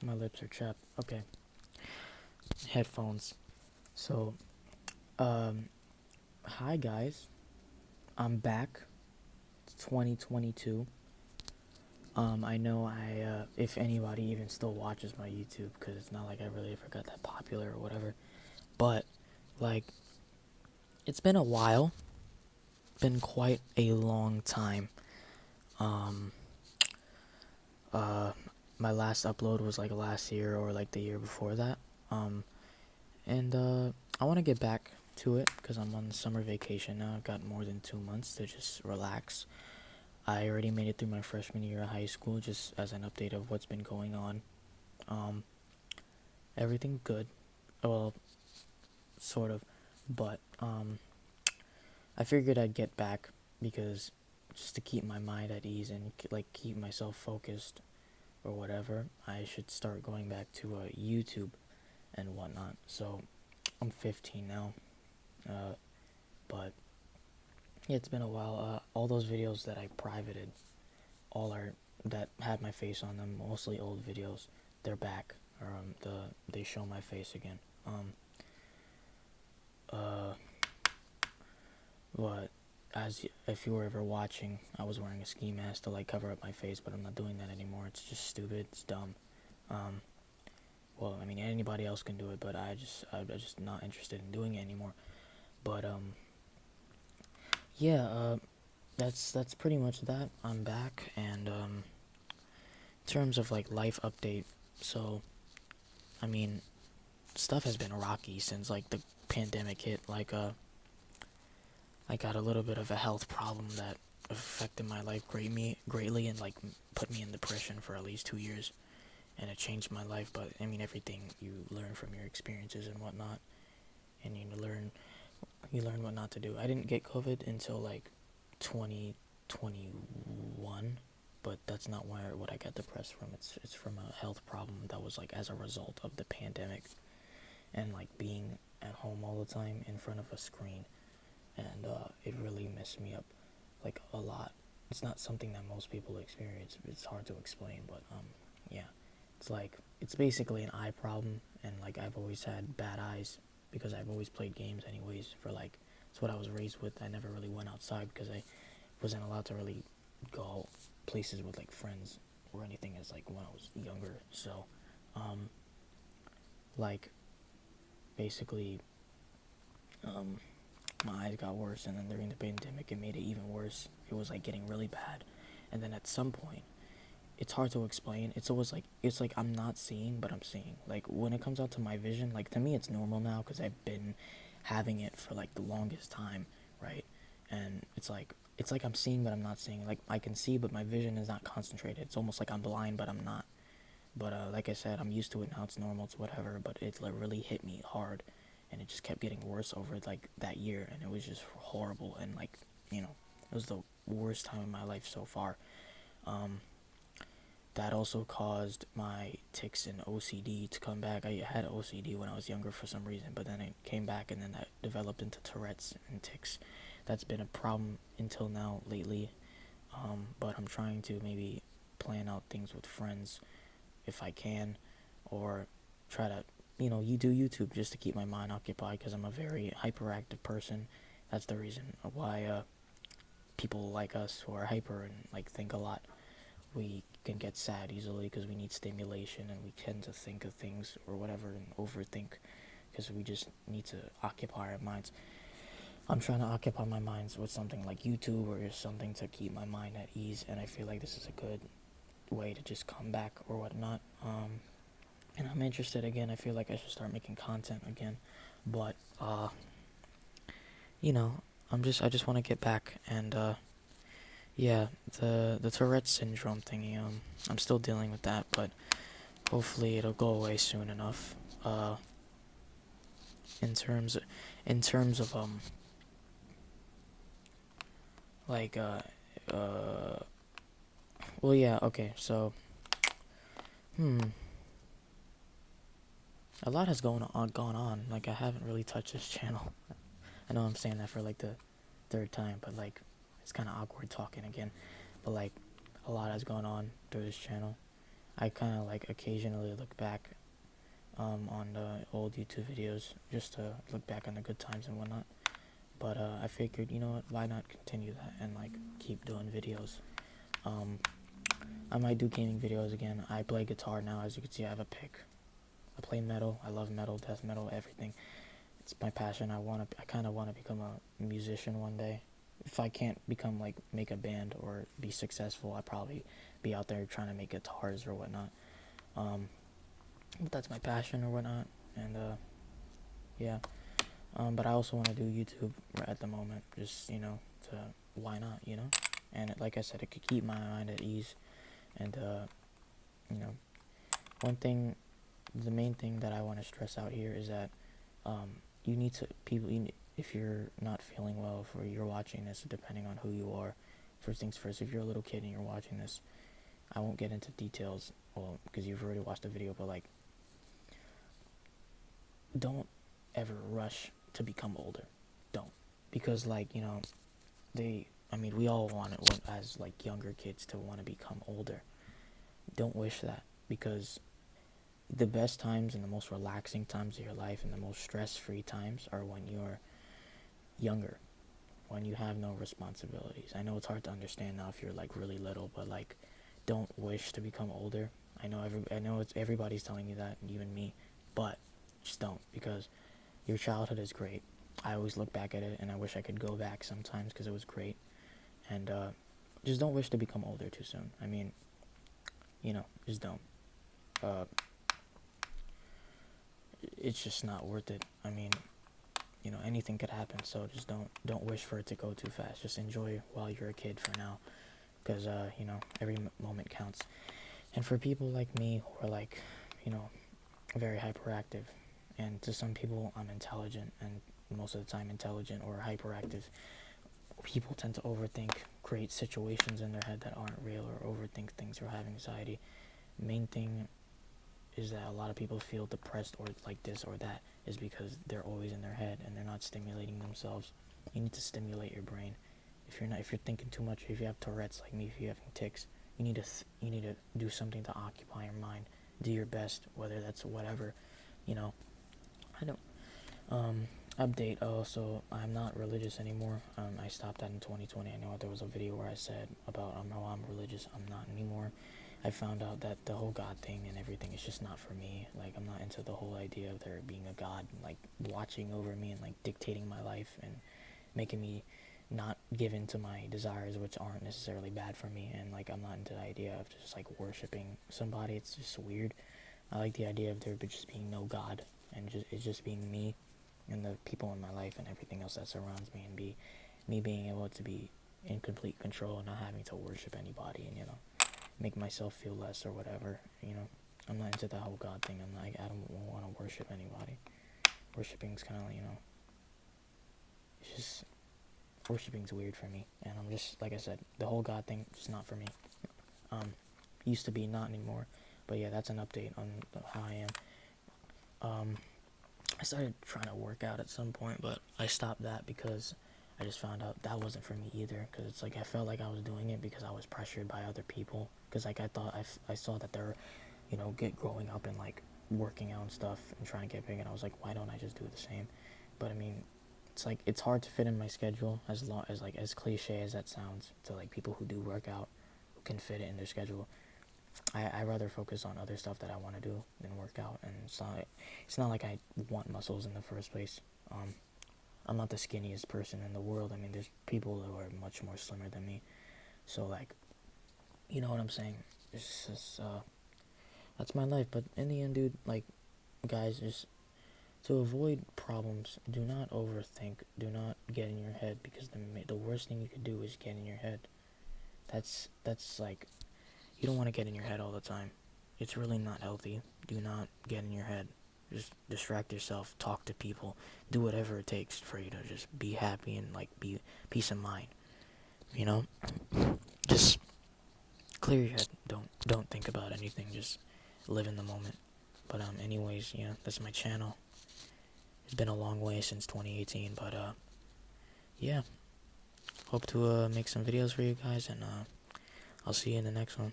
My lips are chapped. Okay. Headphones. So, um, hi guys. I'm back. It's 2022. I know if anybody even still watches my YouTube, because it's not like I really ever got that popular or whatever. But, like, it's been a while. Been quite a long time. Um, uh, my last upload was like last year or like the year before that. And I want to get back to it because I'm on summer vacation now. I've got more than 2 months to just relax. I already made it through my freshman year of high school, just as an update of what's been going on. Um, Everything good. Well, sort of. But I figured I'd get back because just to keep my mind at ease and like keep myself focused or whatever, I should start going back to YouTube and whatnot. So I'm 15 now. But yeah, it's been a while. All those videos that I privated, all are that had my face on them, mostly old videos. They're back, or they show my face again. Uh, but if you were ever watching, I was wearing a ski mask to like cover up my face, but I'm not doing that anymore. It's just stupid. It's dumb. Um, well, I mean anybody else can do it, but I'm just not interested in doing it anymore. But yeah. That's pretty much that. I'm back, and in terms of like life update, so I mean, stuff has been rocky since like the pandemic hit. I got a little bit of a health problem that affected my life greatly, and like put me in depression for at least 2 years, and it changed my life. But I mean, everything you learn from your experiences and whatnot, and you learn what not to do. I didn't get COVID until like 2021, but that's not where what I got depressed from. It's from a health problem that was like as a result of the pandemic and like being at home all the time in front of a screen, and it really messed me up like a lot. It's not something that most people experience. It's hard to explain, but yeah, it's basically an eye problem, and like I've always had bad eyes because I've always played games anyways. For like, it's what I was raised with. I never really went outside because I wasn't allowed to really go places with like friends or anything as like when I was younger. So, um, like basically, um, my eyes got worse, and then during the pandemic, it made it even worse. It was like getting really bad, and then at some point, it's hard to explain. It's like I'm not seeing, but I'm seeing. Like when it comes out to my vision, like to me, it's normal now because I've been having it for like the longest time, right? And it's like I'm seeing, but I'm not seeing. Like I can see, but my vision is not concentrated. It's almost like I'm blind, but I'm not. But like I said, I'm used to it now. It's normal. It's whatever. But it like really hit me hard, and it just kept getting worse over like that year, and it was just horrible. And like it was the worst time in my life so far. Um, that also caused my tics and OCD to come back. I had OCD when I was younger for some reason, but then it came back, and then that developed into Tourette's and tics. That's been a problem until now lately. But I'm trying to maybe plan out things with friends if I can, or try to, you do YouTube just to keep my mind occupied because I'm a very hyperactive person. That's the reason why people like us who are hyper and like think a lot, we can get sad easily because we need stimulation, and we tend to think of things or whatever and overthink because we just need to occupy our minds. I'm trying to occupy my minds with something like YouTube or just something to keep my mind at ease, and I feel like this is a good way to just come back or whatnot. And I'm interested again. I feel like I should start making content again, but you know, I just want to get back, and yeah, the Tourette syndrome thingy. I'm still dealing with that, but hopefully it'll go away soon enough. Uh, in terms in terms of like uh well, yeah, okay, so hmm a lot has gone on. Like I haven't really touched this channel. I know I'm saying that for like the third time, but like it's kind of awkward talking again. But like a lot has gone on through this channel. I kind of like occasionally look back on the old YouTube videos just to look back on the good times and whatnot. But I figured, you know what, why not continue that and like keep doing videos. I might do gaming videos again. I play guitar now, as you can see. I have a pick. I play metal. I love metal, death metal, everything. It's my passion. I kind of want to become a musician one day. If I can't become like make a band or be successful, I'd probably be out there trying to make guitars or whatnot. But that's my passion or whatnot, and yeah. But I also want to do YouTube at the moment, just to why not, And like I said, it could keep my mind at ease, and you know, one thing, the main thing that I want to stress out here is that you need to if you're not feeling well, if you're watching this, depending on who you are. First things first, if you're a little kid and you're watching this, I won't get into details, well, because you've already watched the video, but like, don't ever rush to become older. Don't. Because like, we all want it as like younger kids to want to become older. Don't wish that, because the best times and the most relaxing times of your life and the most stress-free times are when you're younger, when you have no responsibilities. I know it's hard to understand now if you're like really little, but like, don't wish to become older. I know it's everybody's telling you that, even me, but just don't, because your childhood is great. I always look back at it and I wish I could go back sometimes because it was great. And just don't wish to become older too soon. I mean, just don't. It's just not worth it. I mean, anything could happen, so just don't wish for it to go too fast. Just enjoy while you're a kid for now, because every moment counts. And for people like me who are like, very hyperactive, and to some people I'm intelligent, and most of the time intelligent or hyperactive, people tend to overthink, create situations in their head that aren't real, or overthink things or have anxiety. Main thing is that a lot of people feel depressed or like this or that is because they're always in their head and they're not stimulating themselves. You need to stimulate your brain. If you're thinking too much, if you have Tourette's like me, if you have tics, you need to do something to occupy your mind. Do your best, whether that's whatever, I don't. Update. Oh, so I'm not religious anymore. I stopped that in 2020. I know there was a video where I said about how I'm religious. I'm not anymore. I found out that the whole God thing and everything is just not for me. Like, I'm not into the whole idea of there being a God like watching over me and like dictating my life and making me not give in to my desires, which aren't necessarily bad for me. And like, I'm not into the idea of just like worshiping somebody. It's just weird. I like the idea of there just being no God, and it's just being me and the people in my life and everything else that surrounds me, and me being able to be in complete control and not having to worship anybody and make myself feel less or whatever. I'm not into that whole God thing. I don't want to worship anybody. Worshiping's kind of it's just, worshiping's weird for me, and I'm just, like I said, the whole God thing is not for me. Used to be, not anymore. But yeah, that's an update on how I am. I started trying to work out at some point, but I stopped that because I just found out that wasn't for me either. Because it's like I felt like I was doing it because I was pressured by other people. Because like I thought I saw that they're, growing up and like working out and stuff and trying to get big, and I was like, why don't I just do the same? But I mean, it's like it's hard to fit in my schedule, as cliche as that sounds, to like people who do work out, who can fit it in their schedule. I rather focus on other stuff that I want to do than work out, and it's not like I want muscles in the first place. I'm not the skinniest person in the world. I mean, there's people who are much more slimmer than me, so like, you know what I'm saying? It's just that's my life. But in the end, dude, like, guys, just to avoid problems, do not overthink. Do not get in your head, because the worst thing you could do is get in your head. That's like, you don't want to get in your head all the time. It's really not healthy. Do not get in your head. Just distract yourself, talk to people, do whatever it takes for you to just be happy and like be peace of mind. Just clear your head. Don't think about anything. Just live in the moment. But anyways, that's my channel. It's been a long way since 2018, but yeah. Hope to make some videos for you guys, and I'll see you in the next one.